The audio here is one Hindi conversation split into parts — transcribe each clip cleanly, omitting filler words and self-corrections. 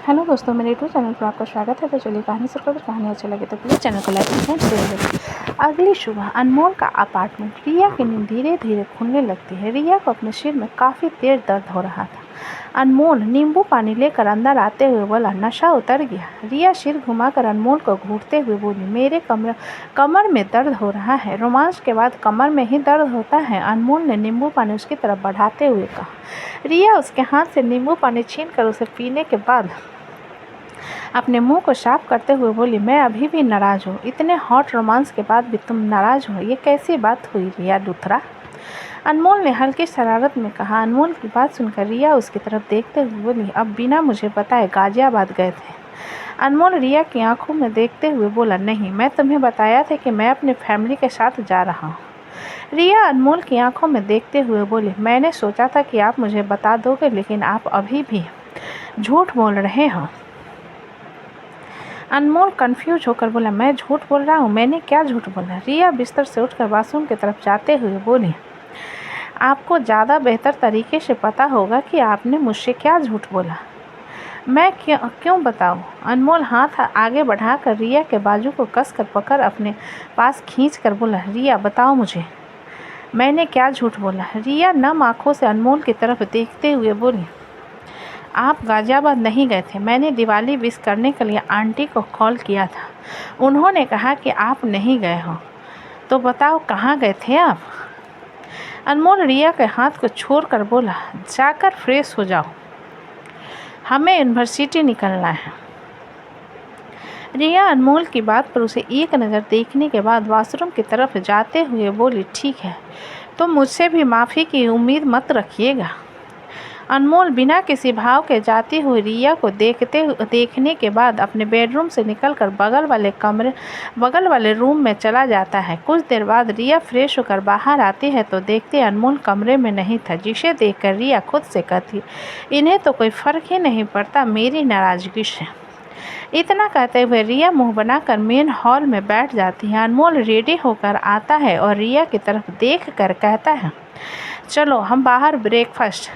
हेलो दोस्तों, मेरे यूट्यूब चैनल पर आपका स्वागत है। तो चलिए कहानी शुरू करते। कहानी अच्छी लगे तो प्लीज़ चैनल को लाइक एंड शेयर करें। अगली सुबह अनमोल का अपार्टमेंट। रिया की नींद धीरे धीरे खुलने लगती है। रिया को अपने सिर में काफ़ी तेज दर्द हो रहा था। अनमोल नींबू पानी लेकर अंदर आते हुए बोला, नशा उतर गया। रिया सिर घुमाकर अनमोल को घूरते हुए बोली, मेरे कमर में दर्द हो रहा है। रोमांस के बाद कमर में ही दर्द होता है। अनमोल ने नींबू पानी उसकी तरफ बढ़ाते हुए कहा। रिया उसके हाथ से नींबू पानी छीनकर उसे पीने के बाद अपने मुंह को साफ करते हुए बोली, मैं अभी भी नाराज हूँ। इतने हॉट रोमांस के बाद भी तुम नाराज हो, ये कैसी बात हुई रिया लूथरा? अनमोल ने हल्की शरारत में कहा। अनमोल की बात सुनकर रिया उसकी तरफ देखते हुए बोली, अब बिना मुझे बताए गाजियाबाद गए थे? अनमोल रिया की आंखों में देखते हुए बोला, नहीं, मैं तुम्हें बताया था कि मैं अपनी फैमिली के साथ जा रहा हूँ। रिया अनमोल की आंखों में देखते हुए बोली, मैंने सोचा था कि आप मुझे बता दोगे, लेकिन आप अभी भी झूठ बोल रहे हो। अनमोल कंफ्यूज होकर बोला, मैं झूठ बोल रहा हूँ? मैंने क्या झूठ बोला? रिया बिस्तर से उठकर वॉशरूम की तरफ जाते हुए बोली, आपको ज़्यादा बेहतर तरीके से पता होगा कि आपने मुझसे क्या झूठ बोला। मैं क्यों बताऊँ? अनमोल हाथ आगे बढ़ाकर रिया के बाजू को कसकर पकड़ अपने पास खींचकर बोला, रिया बताओ मुझे, मैंने क्या झूठ बोला? रिया नम आँखों से अनमोल की तरफ देखते हुए बोली, आप गाजियाबाद नहीं गए थे। मैंने दिवाली विश करने के लिए आंटी को कॉल किया था। उन्होंने कहा कि आप नहीं गए हो। तो बताओ कहाँ गए थे आप? अनमोल रिया के हाथ को छोड़कर बोला, जाकर फ्रेश हो जाओ, हमें यूनिवर्सिटी निकलना है। रिया अनमोल की बात पर उसे एक नज़र देखने के बाद वॉशरूम की तरफ जाते हुए बोली, ठीक है, तो मुझसे भी माफ़ी की उम्मीद मत रखिएगा। अनमोल बिना किसी भाव के जाती हुई रिया को देखने के बाद अपने बेडरूम से निकलकर बगल वाले रूम में चला जाता है। कुछ देर बाद रिया फ्रेश होकर बाहर आती है तो देखते अनमोल कमरे में नहीं था, जिसे देखकर रिया खुद से कहती, इन्हें तो कोई फ़र्क ही नहीं पड़ता मेरी नाराज़गी से। इतना कहते हुए रिया मुंह बनाकर मेन हॉल में बैठ जाती है। अनमोल रेडी होकर आता है और रिया की तरफ देख कर कहता है, चलो हम बाहर ब्रेकफास्ट,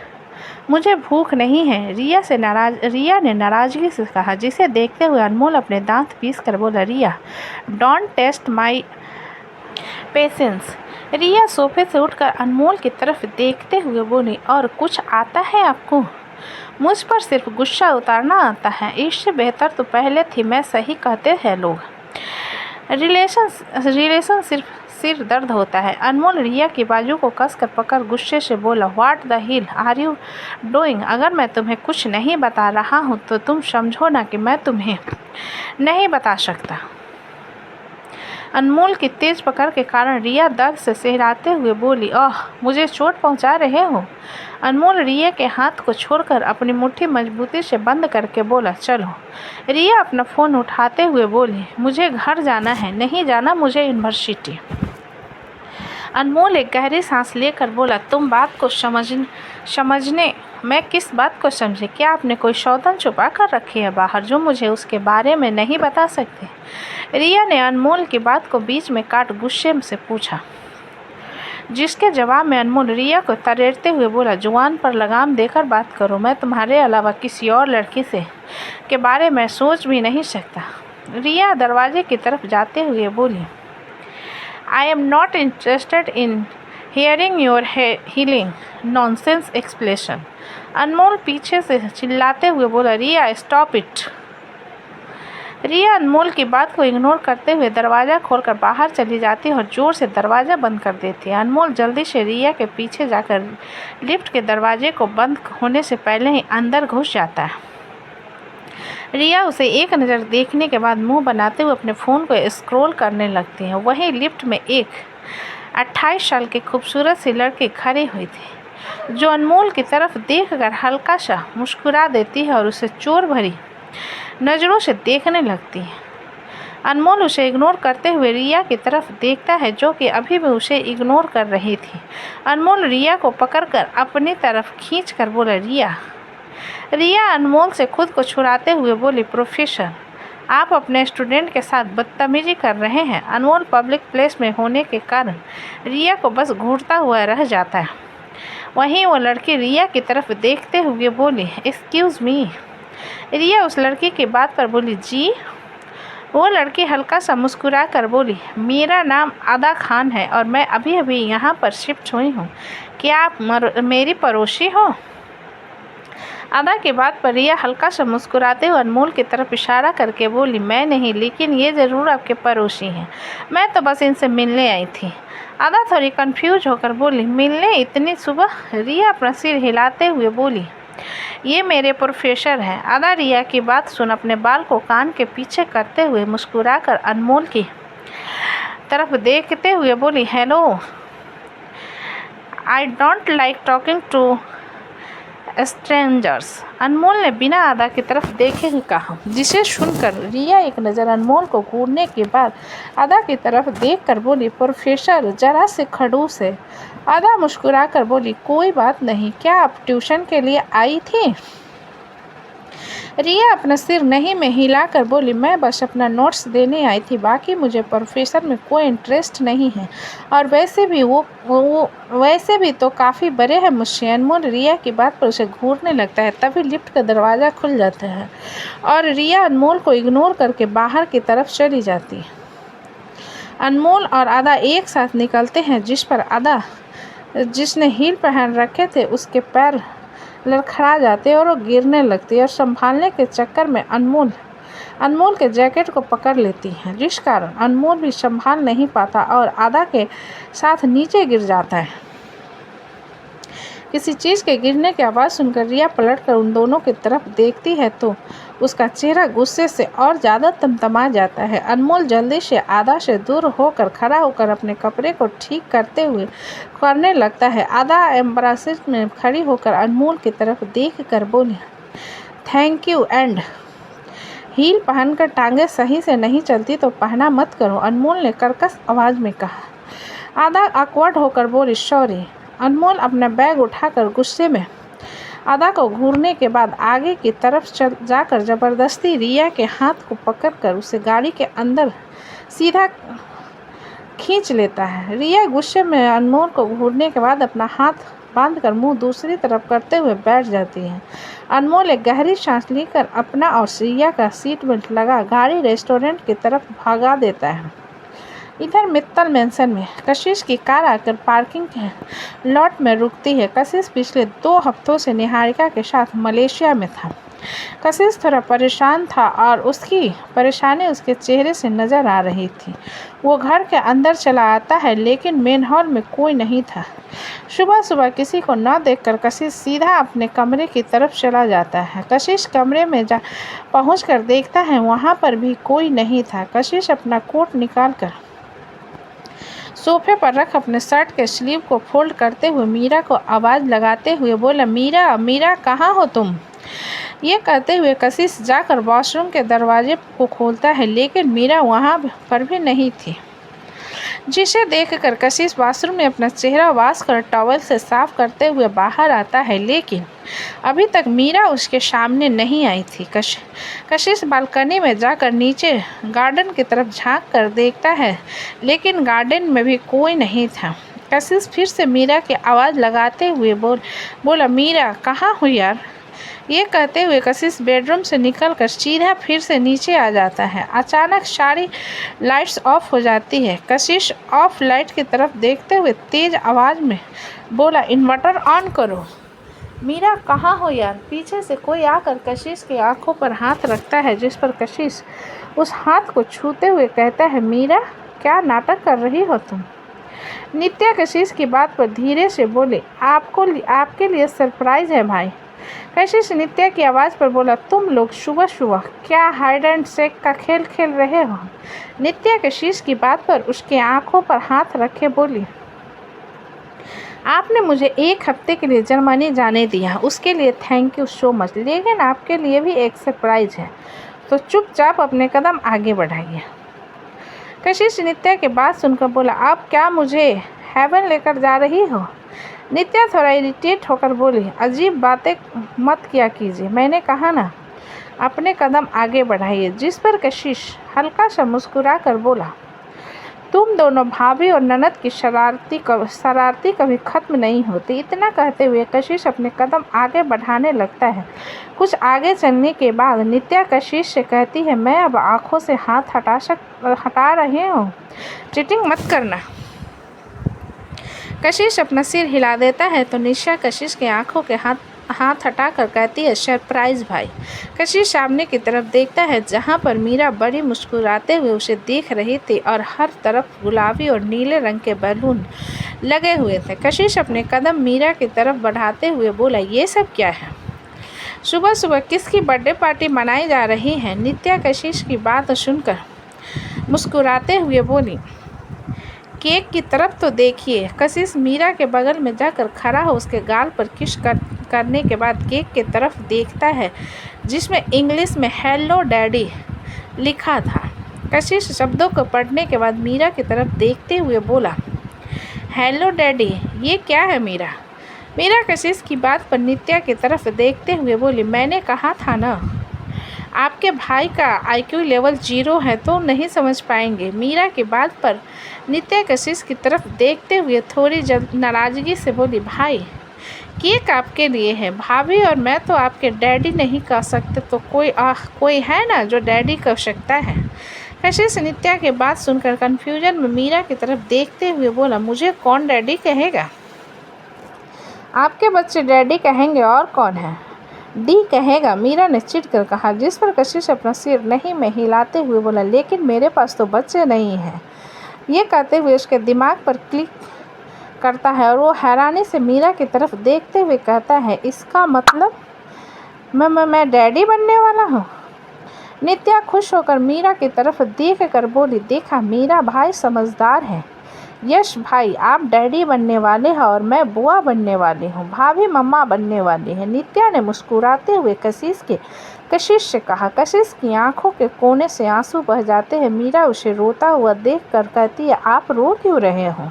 मुझे भूख नहीं है। रिया ने नाराज़गी से कहा, जिसे देखते हुए अनमोल अपने दांत पीस कर बोला, रिया डोंट टेस्ट माई पेशेंस। रिया सोफे से उठकर अनमोल की तरफ देखते हुए बोली, और कुछ आता है आपको? मुझ पर सिर्फ गुस्सा उतारना आता है, इससे बेहतर तो पहले थी मैं, सही कहते हैं लोग। रिलेशन सिर्फ सिर दर्द होता है। अनमोल रिया की बाजू को कसकर पकड़ गुस्से से बोला, what the hell are you doing? अगर मैं तुम्हें कुछ नहीं बता रहा हूँ तो तुम समझो ना कि मैं तुम्हें नहीं बता सकता। अनमोल की तेज पकड़ के कारण रिया दर्द से सिहराते हुए बोली, ओह, मुझे चोट पहुँचा रहे हो? अनमोल रिया के हाथ को छोड़कर अपनी मुट्ठी मजबूती से बंद करके बोला, चलो। रिया अपना फ़ोन उठाते हुए बोली, मुझे घर जाना है, नहीं जाना मुझे यूनिवर्सिटी। अनमोल एक गहरी सांस लेकर बोला, तुम बात को समझने मैं किस बात को समझे? क्या आपने कोई सौतन छुपा कर रखी है बाहर, जो मुझे उसके बारे में नहीं बता सकते? रिया ने अनमोल की बात को बीच में काट गुस्से से पूछा, जिसके जवाब में अनमोल रिया को तरेरते हुए बोला, जुबान पर लगाम देकर बात करो, मैं तुम्हारे अलावा किसी और लड़की के बारे में सोच भी नहीं सकता। रिया दरवाजे की तरफ जाते हुए बोली, I am not interested in hearing your healing nonsense explanation. अनमोल पीछे से चिल्लाते हुए बोला, रिया स्टॉप इट। रिया अनमोल की बात को इग्नोर करते हुए दरवाज़ा खोलकर बाहर चली जाती है और ज़ोर से दरवाज़ा बंद कर देती है। अनमोल जल्दी से रिया के पीछे जाकर लिफ्ट के दरवाजे को बंद होने से पहले ही अंदर घुस जाता है। रिया उसे एक नज़र देखने के बाद मुंह बनाते हुए अपने फ़ोन को स्क्रॉल करने लगती है। वहीं लिफ्ट में एक 28 साल की खूबसूरत सी लड़की खड़ी हुई थी, जो अनमोल की तरफ देखकर हल्का सा मुस्कुरा देती है और उसे चोर भरी नज़रों से देखने लगती है। अनमोल उसे इग्नोर करते हुए रिया की तरफ देखता है, जो कि अभी भी उसे इग्नोर कर रही थी। अनमोल रिया को पकड़कर अपनी तरफ खींचकर बोला, रिया अनमोल से खुद को छुड़ाते हुए बोली, प्रोफेसर, आप अपने स्टूडेंट के साथ बदतमीजी कर रहे हैं। अनमोल पब्लिक प्लेस में होने के कारण रिया को बस घूरता हुआ रह जाता है। वहीं वो लड़की रिया की तरफ देखते हुए बोली, एक्सक्यूज़ मी, रिया उस लड़की की बात पर बोली, जी? वो लड़की हल्का सा मुस्कुरा कर बोली, मेरा नाम अदा खान है और मैं अभी अभी यहाँ पर शिफ्ट हुई हूँ। क्या आप मेरी पड़ोसी हो? अदा की बात पर रिया हल्का सा मुस्कुराते हुए अनमोल की तरफ इशारा करके बोली, मैं नहीं, लेकिन ये ज़रूर आपके पड़ोसी हैं। मैं तो बस इनसे मिलने आई थी। अदा थोड़ी कंफ्यूज होकर बोली, मिलने इतनी सुबह? रिया अपना सिर हिलाते हुए बोली, ये मेरे प्रोफेसर हैं। अदा रिया की बात सुन अपने बाल को कान के पीछे करते हुए मुस्कुराकर अनमोल की तरफ देखते हुए बोली, hello, I don't like talking to strangers. Anmol ने बिना अदा की तरफ देखे ही कहा, जिसे सुनकर रिया एक नज़र अनमोल को घूरने के बाद अदा की तरफ देखकर बोली, प्रोफेसर जरा से खड़ूस है। अदा मुस्कुराकर बोली, कोई बात नहीं, क्या आप ट्यूशन के लिए आई थी? रिया अपना सिर नहीं में हिलाकर बोली, मैं बस अपना नोट्स देने आई थी, बाकी मुझे प्रोफेसर में कोई इंटरेस्ट नहीं है, और वैसे भी वैसे भी तो काफ़ी बड़े हैं मुझसे। अनमोल रिया की बात पर उसे घूरने लगता है, तभी लिफ्ट का दरवाज़ा खुल जाता है और रिया अनमोल को इग्नोर करके बाहर की तरफ चली जाती है। अनमोल और अदा एक साथ निकलते हैं, जिस पर अदा जिसने हील पहन रखे थे उसके पैर लड़खड़ा जाते और वो गिरने लगती है और संभालने के चक्कर में अनमोल के जैकेट को पकड़ लेती है, जिस कारण अनमोल भी संभाल नहीं पाता और अदा के साथ नीचे गिर जाता है। किसी चीज़ के गिरने की आवाज़ सुनकर रिया पलटकर उन दोनों की तरफ देखती है तो उसका चेहरा गुस्से से और ज़्यादा तमतमा जाता है। अनमोल जल्दी से आधा से दूर होकर खड़ा होकर अपने कपड़े को ठीक करने लगता है। आधा एम्ब्रासिस में खड़ी होकर अनमोल की तरफ देख कर बोली, थैंक यू एंड हील पहनकर टांगे सही से नहीं चलती तो पहना मत करो, अनमोल ने कर्कश आवाज़ में कहा। आधा ऑकवर्ड होकर बोली, सॉरी। अनमोल अपना बैग उठाकर गुस्से में अदा को घूरने के बाद आगे की तरफ जाकर ज़बरदस्ती रिया के हाथ को पकड़कर उसे गाड़ी के अंदर सीधा खींच लेता है। रिया गुस्से में अनमोल को घूरने के बाद अपना हाथ बांधकर मुंह दूसरी तरफ करते हुए बैठ जाती है। अनमोल एक गहरी सांस लेकर अपना और रिया का सीट बेल्ट लगा गाड़ी रेस्टोरेंट की तरफ भगा देता है। इधर मित्तल मेंशन में कशिश की कार आकर पार्किंग के लॉट में रुकती है। कशिश पिछले 2 हफ्तों से निहारिका के साथ मलेशिया में था। कशिश थोड़ा परेशान था और उसकी परेशानी उसके चेहरे से नज़र आ रही थी। वो घर के अंदर चला आता है लेकिन मेन हॉल में कोई नहीं था। सुबह सुबह किसी को न देखकर कशिश सीधा अपने कमरे की तरफ चला जाता है। कशिश कमरे में पहुंचकर देखता है वहाँ पर भी कोई नहीं था। कशिश अपना कोट निकाल कर सोफे पर रख अपने शर्ट के स्लीव को फोल्ड करते हुए मीरा को आवाज़ लगाते हुए बोला, मीरा, मीरा कहाँ हो तुम? ये कहते हुए कशिश जाकर वॉशरूम के दरवाजे को खोलता है लेकिन मीरा वहाँ पर भी नहीं थी, जिसे देखकर कशिश वॉशरूम में अपना चेहरा वॉश कर टॉवल से साफ करते हुए बाहर आता है लेकिन अभी तक मीरा उसके सामने नहीं आई थी। कशिश बालकनी में जाकर नीचे गार्डन की तरफ झांक कर देखता है लेकिन गार्डन में भी कोई नहीं था। कशिश फिर से मीरा की आवाज़ लगाते हुए बोला, मीरा कहाँ हो यार? ये कहते हुए कशिश बेडरूम से निकलकर सीधा फिर से नीचे आ जाता है। अचानक सारी लाइट्स ऑफ हो जाती है। कशिश ऑफ लाइट की तरफ देखते हुए तेज आवाज़ में बोला, इन्वर्टर ऑन करो। मीरा कहाँ हो यार? पीछे से कोई आकर कशिश की आंखों पर हाथ रखता है, जिस पर कशिश उस हाथ को छूते हुए कहता है, मीरा क्या नाटक कर रही हो तुम? नित्या कशिश की बात पर धीरे से बोले, आपके लिए सरप्राइज़ है भाई। कशिश नित्या की आवाज़ पर बोला, तुम लोग सुबह सुबह क्या हाइड एंड सेक का खेल खेल रहे हो? नित्या कशिश की बात पर उसके आंखों पर हाथ रखे बोली, आपने मुझे 1 हफ्ते के लिए जर्मनी जाने दिया, उसके लिए थैंक यू सो मच, लेकिन आपके लिए भी एक सरप्राइज़ है, तो चुपचाप अपने कदम आगे बढ़ाइए। कशिश नित्या की बात सुनकर बोला, आप क्या मुझे हेवन लेकर जा रही हो? नित्या थोड़ा इरिटेट होकर बोली, अजीब बातें मत किया कीजिए, मैंने कहा ना अपने कदम आगे बढ़ाइए। जिस पर कशिश हल्का सा मुस्कुरा कर बोला, तुम दोनों भाभी और ननद की शरारती कभी खत्म नहीं होती। इतना कहते हुए कशिश अपने कदम आगे बढ़ाने लगता है। कुछ आगे चलने के बाद नित्या कशिश से कहती है, मैं अब आंखों से हाथ हटा रही हूँ, चीटिंग मत करना। कशिश अपना सिर हिला देता है तो निशा कशिश के आंखों के हाथ हटाकर कहती है, सरप्राइज भाई। कशिश सामने की तरफ देखता है जहां पर मीरा बड़ी मुस्कुराते हुए उसे देख रही थी और हर तरफ गुलाबी और नीले रंग के बैलून लगे हुए थे। कशिश अपने कदम मीरा की तरफ बढ़ाते हुए बोला, ये सब क्या है? सुबह सुबह किसकी बर्थडे पार्टी मनाई जा रही है? नित्या कशिश की बात सुनकर मुस्कुराते हुए बोली, केक की तरफ तो देखिए। कशिश मीरा के बगल में जाकर खड़ा हो उसके गाल पर किस करने के बाद केक की तरफ देखता है जिसमें इंग्लिश में हेलो डैडी लिखा था। कशिश शब्दों को पढ़ने के बाद मीरा की तरफ देखते हुए बोला, हेलो डैडी, ये क्या है मीरा? मीरा कशिश की बात पर नित्या की तरफ देखते हुए बोली, मैंने कहा था ना, आपके भाई का IQ लेवल 0 है तो नहीं समझ पाएंगे। मीरा की बात पर नित्या कशिश की तरफ देखते हुए थोड़ी नाराज़गी से बोली, भाई केक आपके लिए है, भाभी और मैं तो आपके डैडी नहीं कह सकते, तो कोई है ना जो डैडी कह सकता है। कशिश नित्या की बात सुनकर कन्फ्यूजन में मीरा की तरफ देखते हुए बोला, मुझे कौन डैडी कहेगा? आपके बच्चे डैडी कहेंगे, और कौन है? डी कहेगा, मीरा ने चिढ़कर कहा, जिस पर कशिश अपना सिर नहीं में हिलाते हुए बोला, लेकिन मेरे पास तो बच्चे नहीं हैं। ये कहते हुए उसके दिमाग पर क्लिक करता है और वो हैरानी से मीरा की तरफ देखते हुए कहता है, इसका मतलब मैं डैडी बनने वाला हूँ? नित्या खुश होकर मीरा की तरफ देख कर बोली, देखा मीरा भाई समझदार है। यश भाई, आप डैडी बनने वाले हैं और मैं बुआ बनने वाली हूँ, भाभी मम्मा बनने वाली है। नित्या ने मुस्कुराते हुए कशिश से कहा। कशिश की आंखों के कोने से आंसू बह जाते हैं। मीरा उसे रोता हुआ देखकर कहती है, आप रो क्यों रहे हो?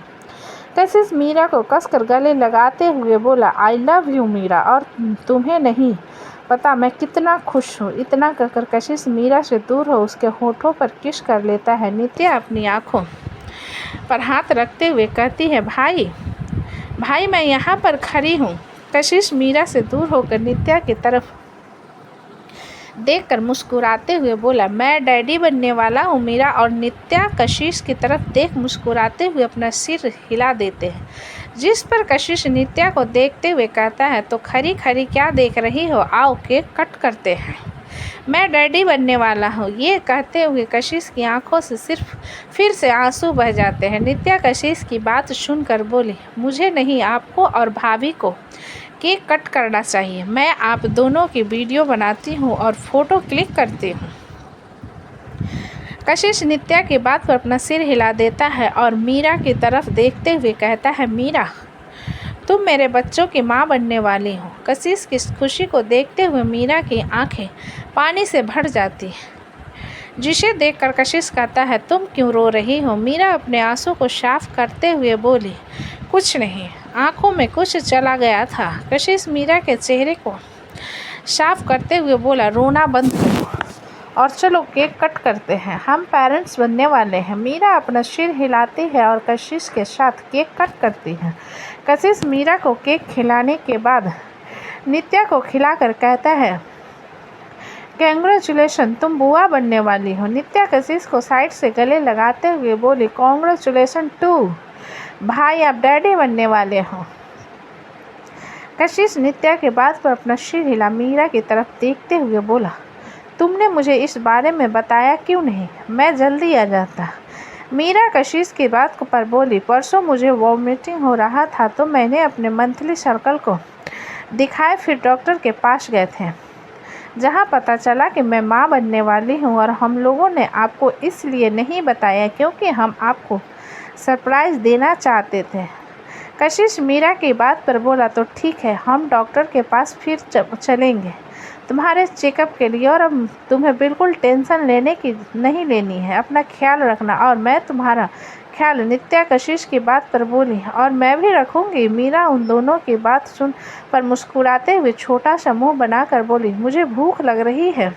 कशिश मीरा को कसकर गले लगाते हुए बोला, आई लव यू मीरा, और तुम्हें नहीं पता मैं कितना खुश हूँ। इतना कहकर कशिश मीरा से दूर हो उसके होठों पर किस कर लेता है। नित्या अपनी आंखों पर हाथ रखते हुए कहती है, भाई मैं यहाँ पर खड़ी हूँ। कशिश मीरा से दूर होकर नित्या की तरफ देखकर मुस्कुराते हुए बोला, मैं डैडी बनने वाला हूँ मीरा। और नित्या कशिश की तरफ देख मुस्कुराते हुए अपना सिर हिला देते हैं, जिस पर कशिश नित्या को देखते हुए कहता है, तो खरी खरी क्या देख रही हो, आओ केक कट करते हैं, मैं डैडी बनने वाला हूँ। ये कहते हुए कशिश की आंखों से फिर से आंसू बह जाते हैं। नित्या कशिश की बात सुनकर बोली, मुझे नहीं, आपको और भाभी को केक कट करना चाहिए। मैं आप दोनों की वीडियो बनाती हूँ और फ़ोटो क्लिक करती हूँ। कशिश नित्या की बात पर अपना सिर हिला देता है और मीरा की तरफ देखते हुए कहता है, मीरा तुम मेरे बच्चों की माँ बनने वाली हो। कशिश की खुशी को देखते हुए मीरा की आंखें पानी से भर जाती, जिसे देखकर कशिश कहता है, तुम क्यों रो रही हो? मीरा अपने आंसू को साफ करते हुए बोली, कुछ नहीं, आंखों में कुछ चला गया था। कशिश मीरा के चेहरे को साफ करते हुए बोला, रोना बंद करो और चलो केक कट करते हैं, हम पेरेंट्स बनने वाले हैं। मीरा अपना सिर हिलाती है और कशिश के साथ केक कट करती है। कशिश मीरा को केक खिलाने के बाद नित्या को खिलाकर कहता है, कांग्रेचुलेशन, तुम बुआ बनने वाली हो। नित्या कशिश को साइड से गले लगाते हुए बोली, कांग्रेचुलेशन टू भाई, आप डैडी बनने वाले हो। कशिश नित्या के बात पर अपना सिर हिला मीरा की तरफ देखते हुए बोला, तुमने मुझे इस बारे में बताया क्यों नहीं? मैं जल्दी आ जाता। मीरा कशिश की बात पर बोली, परसों मुझे वॉमिटिंग हो रहा था तो मैंने अपने मंथली सर्कल को दिखाए, फिर डॉक्टर के पास गए थे जहां पता चला कि मैं मां बनने वाली हूं, और हम लोगों ने आपको इसलिए नहीं बताया क्योंकि हम आपको सरप्राइज़ देना चाहते थे। कशिश मीरा की बात पर बोला, तो ठीक है, हम डॉक्टर के पास फिर चलेंगे तुम्हारे चेकअप के लिए, और अब तुम्हें बिल्कुल टेंशन नहीं लेनी है, अपना ख्याल रखना और मैं तुम्हारा ख्याल। नित्या कशिश की बात पर बोली, और मैं भी रखूँगी। मीरा उन दोनों की बात सुन पर मुस्कुराते हुए छोटा सा मुँह बनाकर बोली, मुझे भूख लग रही है।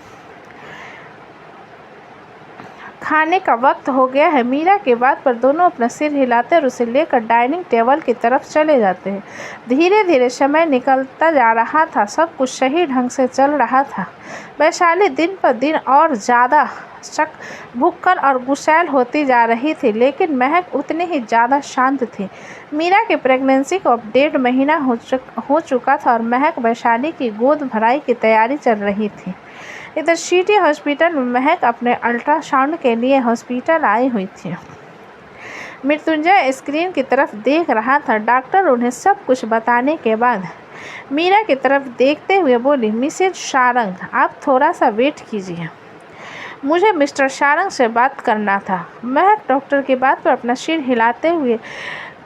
खाने का वक्त हो गया है। मीरा की बात पर दोनों अपना सिर हिलाते और उसे लेकर डाइनिंग टेबल की तरफ चले जाते हैं। धीरे धीरे समय निकलता जा रहा था, सब कुछ सही ढंग से चल रहा था। वैशाली दिन पर दिन और ज़्यादा भुक्कड़ और गुस्सैल होती जा रही थी, लेकिन महक उतनी ही ज़्यादा शांत थी। मीरा की प्रेगनेंसी को अब 1.5 महीना हो चुका था और महक वैशाली की गोद भराई की तैयारी चल रही थी। इधर सिटी हॉस्पिटल में महक अपने अल्ट्रासाउंड के लिए हॉस्पिटल आई हुई थी। मृत्युंजय स्क्रीन की तरफ देख रहा था। डॉक्टर उन्हें सब कुछ बताने के बाद मीरा की तरफ देखते हुए बोली, मिसेज सारंग, आप थोड़ा सा वेट कीजिए, मुझे मिस्टर सारंग से बात करना था। महक डॉक्टर की बात पर अपना सिर हिलाते हुए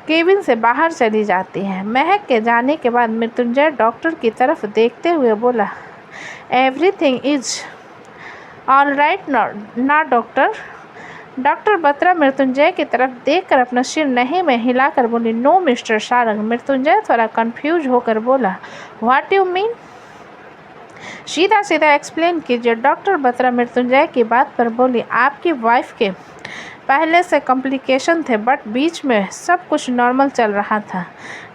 केबिन से बाहर चली जाती है। महक के जाने के बाद मृत्युंजय डॉक्टर की तरफ देखते हुए बोला, एवरीथिंग इज ऑल राइट ना डॉक्टर। डॉक्टर बत्रा मृत्युंजय की तरफ देखकर अपना सिर नहीं में हिलाकर बोली, नो मिस्टर सारंग। मृत्युंजय थोड़ा कंफ्यूज होकर बोला, व्हाट यू मीन? सीधा सीधा एक्सप्लेन कीजिए। डॉक्टर बत्रा मृत्युंजय की बात पर बोली, आपकी वाइफ के पहले से कॉम्प्लिकेशन थे, बट बीच में सब कुछ नॉर्मल चल रहा था।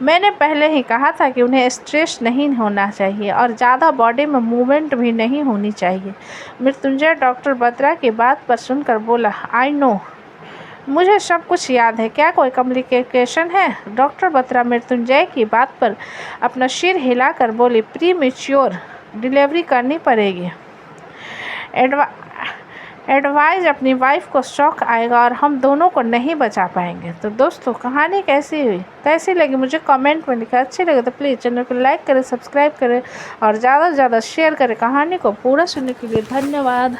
मैंने पहले ही कहा था कि उन्हें स्ट्रेस नहीं होना चाहिए और ज़्यादा बॉडी में मूवमेंट भी नहीं होनी चाहिए। मृत्युंजय डॉक्टर बत्रा की बात पर सुनकर बोला, आई नो, मुझे सब कुछ याद है, क्या कोई कॉम्प्लिकेशन है? डॉक्टर बत्रा मृत्युंजय की बात पर अपना सिर हिलाकर बोली, प्री मैच्योर डिलीवरी करनी पड़ेगी। एडवाइज अपनी वाइफ को शौक आएगा और हम दोनों को नहीं बचा पाएंगे। तो दोस्तों, कहानी कैसी हुई, कैसी लगी, मुझे कमेंट में लिखा। अच्छी लगे तो प्लीज़ चैनल को लाइक करें, सब्सक्राइब करें और ज़्यादा से ज़्यादा शेयर करें। कहानी को पूरा सुनने के लिए धन्यवाद।